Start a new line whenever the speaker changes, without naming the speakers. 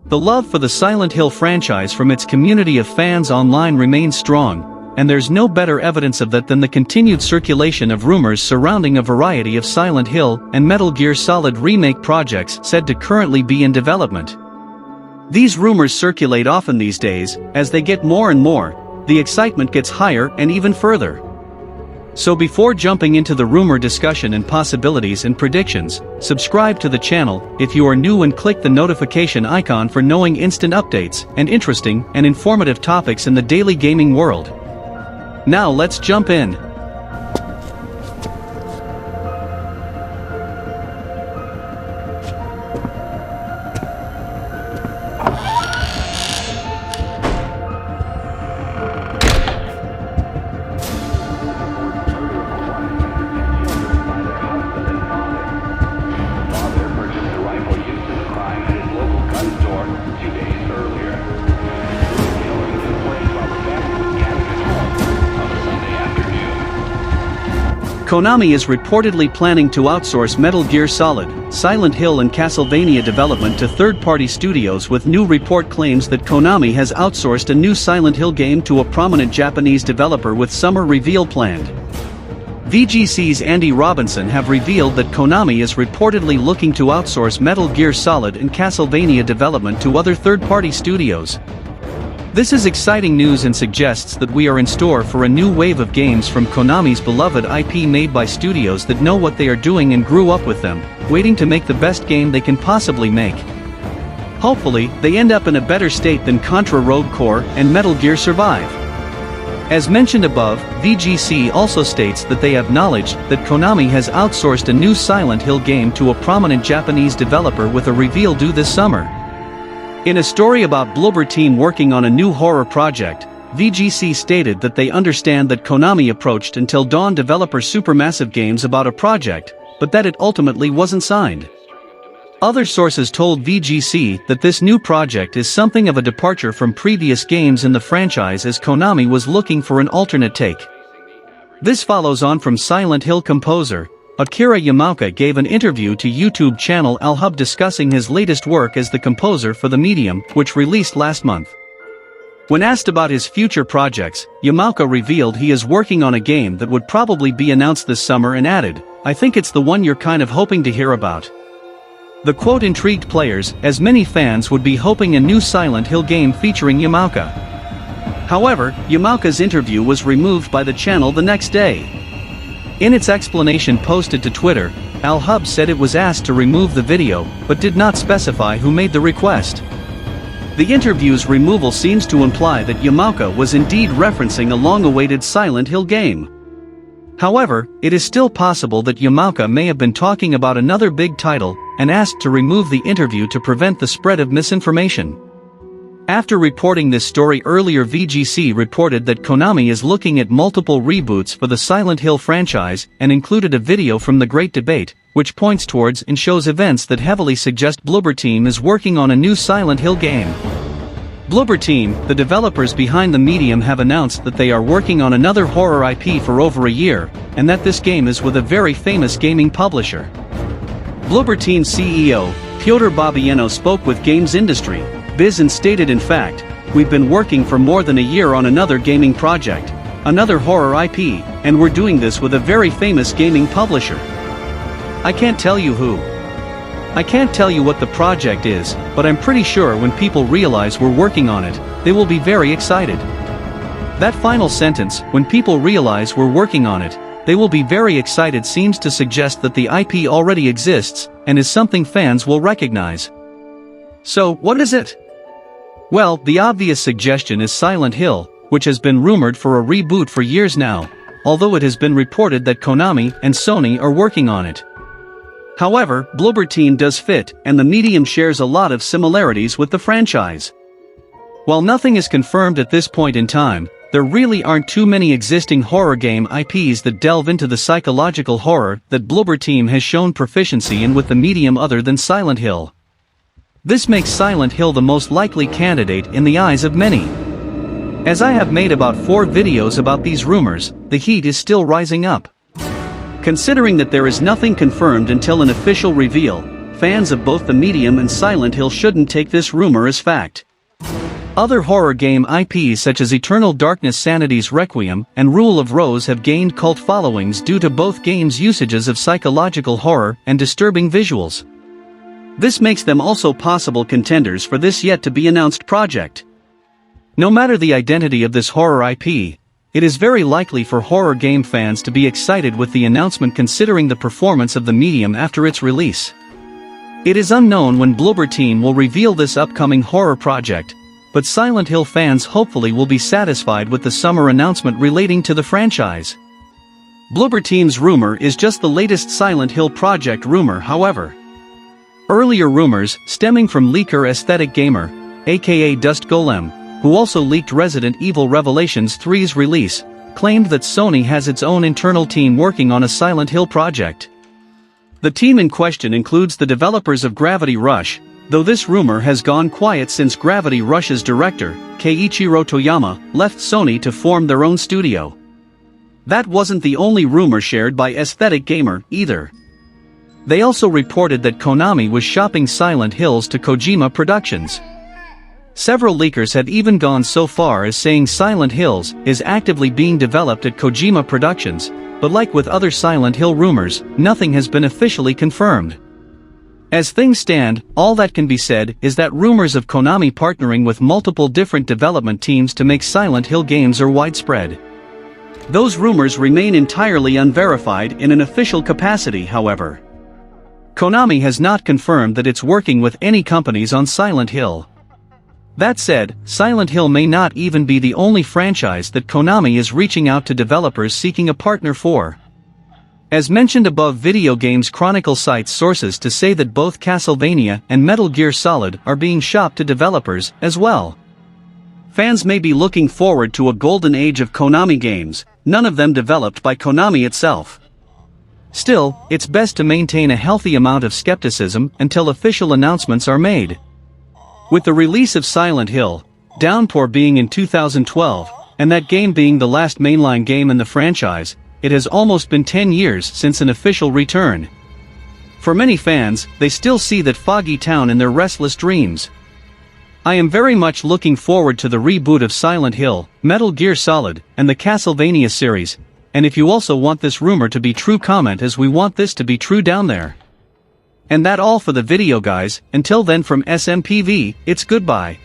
The love for the Silent Hill franchise from its community of fans online remains strong, and there's no better evidence of that than the continued circulation of rumors surrounding a variety of Silent Hill and Metal Gear Solid remake projects said to currently be in development. These rumors circulate often these days. As they get more and more, the excitement gets higher and even further. So before jumping into the rumor discussion and possibilities and predictions, subscribe to the channel if you are new and click the notification icon for knowing instant updates and interesting and informative topics in the daily gaming world. Now let's jump in. Konami is reportedly planning to outsource Metal Gear Solid, Silent Hill and Castlevania development to third-party studios, with new report claims that Konami has outsourced a new Silent Hill game to a prominent Japanese developer with summer reveal planned. VGC's Andy Robinson have revealed that Konami is reportedly looking to outsource Metal Gear Solid and Castlevania development to other third-party studios. This is exciting news and suggests that we are in store for a new wave of games from Konami's beloved IP, made by studios that know what they are doing and grew up with them, waiting to make the best game they can possibly make. Hopefully, they end up in a better state than Contra Rogue Core and Metal Gear Survive. As mentioned above, VGC also states that they have knowledge that Konami has outsourced a new Silent Hill game to a prominent Japanese developer with a reveal due this summer. In a story about Bloober Team working on a new horror project, VGC stated that they understand that Konami approached Until Dawn developer Supermassive Games about a project, but that it ultimately wasn't signed. Other sources told VGC that this new project is something of a departure from previous games in the franchise, as Konami was looking for an alternate take. This follows on from Silent Hill composer Akira Yamaoka gave an interview to YouTube channel Alhub discussing his latest work as the composer for the medium, which released last month. When asked about his future projects, Yamaoka revealed he is working on a game that would probably be announced this summer and added, "I think it's the one you're kind of hoping to hear about." The quote intrigued players, as many fans would be hoping a new Silent Hill game featuring Yamaoka. However, Yamaoka's interview was removed by the channel the next day. In its explanation posted to Twitter, Alhub said it was asked to remove the video, but did not specify who made the request. The interview's removal seems to imply that Yamaoka was indeed referencing a long-awaited Silent Hill game. However, it is still possible that Yamaoka may have been talking about another big title and asked to remove the interview to prevent the spread of misinformation. After reporting this story earlier, VGC reported that Konami is looking at multiple reboots for the Silent Hill franchise and included a video from The Great Debate, which points towards and shows events that heavily suggest Bloober Team is working on a new Silent Hill game. Bloober Team, the developers behind the medium, have announced that they are working on another horror IP for over a year, and that this game is with a very famous gaming publisher. Bloober Team CEO, Pyotr Babieno, spoke with Games Industry Biz and stated, "In fact, we've been working for more than a year on another gaming project, another horror IP, and we're doing this with a very famous gaming publisher. I can't tell you who. I can't tell you what the project is, but I'm pretty sure when people realize we're working on it, they will be very excited." That final sentence, "when people realize we're working on it, they will be very excited," seems to suggest that the IP already exists and is something fans will recognize. So, what is it? Well, the obvious suggestion is Silent Hill, which has been rumored for a reboot for years now, although it has been reported that Konami and Sony are working on it. However, Bloober Team does fit, and the medium shares a lot of similarities with the franchise. While nothing is confirmed at this point in time, there really aren't too many existing horror game IPs that delve into the psychological horror that Bloober Team has shown proficiency in with the medium other than Silent Hill. This makes Silent Hill the most likely candidate in the eyes of many. As I have made about 4 videos about these rumors, the heat is still rising up. Considering that there is nothing confirmed until an official reveal, fans of both the medium and Silent Hill shouldn't take this rumor as fact. Other horror game IPs such as Eternal Darkness Sanity's Requiem and Rule of Rose have gained cult followings due to both games' usages of psychological horror and disturbing visuals. This makes them also possible contenders for this yet-to-be-announced project. No matter the identity of this horror IP, it is very likely for horror game fans to be excited with the announcement considering the performance of the medium after its release. It is unknown when Bloober Team will reveal this upcoming horror project, but Silent Hill fans hopefully will be satisfied with the summer announcement relating to the franchise. Bloober Team's rumor is just the latest Silent Hill project rumor, however. Earlier rumors, stemming from leaker Aesthetic Gamer, aka Dust Golem, who also leaked Resident Evil Revelations 3's release, claimed that Sony has its own internal team working on a Silent Hill project. The team in question includes the developers of Gravity Rush, though this rumor has gone quiet since Gravity Rush's director, Keiichiro Toyama, left Sony to form their own studio. That wasn't the only rumor shared by Aesthetic Gamer, either. They also reported that Konami was shopping Silent Hills to Kojima Productions. Several leakers have even gone so far as saying Silent Hills is actively being developed at Kojima Productions, but like with other Silent Hill rumors, nothing has been officially confirmed. As things stand, all that can be said is that rumors of Konami partnering with multiple different development teams to make Silent Hill games are widespread. Those rumors remain entirely unverified in an official capacity, however. Konami has not confirmed that it's working with any companies on Silent Hill. That said, Silent Hill may not even be the only franchise that Konami is reaching out to developers seeking a partner for. As mentioned above, Video Games Chronicle cites sources to say that both Castlevania and Metal Gear Solid are being shopped to developers as well. Fans may be looking forward to a golden age of Konami games, none of them developed by Konami itself. Still, it's best to maintain a healthy amount of skepticism until official announcements are made. With the release of Silent Hill, Downpour being in 2012, and that game being the last mainline game in the franchise, it has almost been 10 years since an official return. For many fans, they still see that foggy town in their restless dreams. I am very much looking forward to the reboot of Silent Hill, Metal Gear Solid, and the Castlevania series, and if you also want this rumor to be true, comment as we want this to be true down there. And that all for the video, guys. Until then, from SMPV, it's goodbye.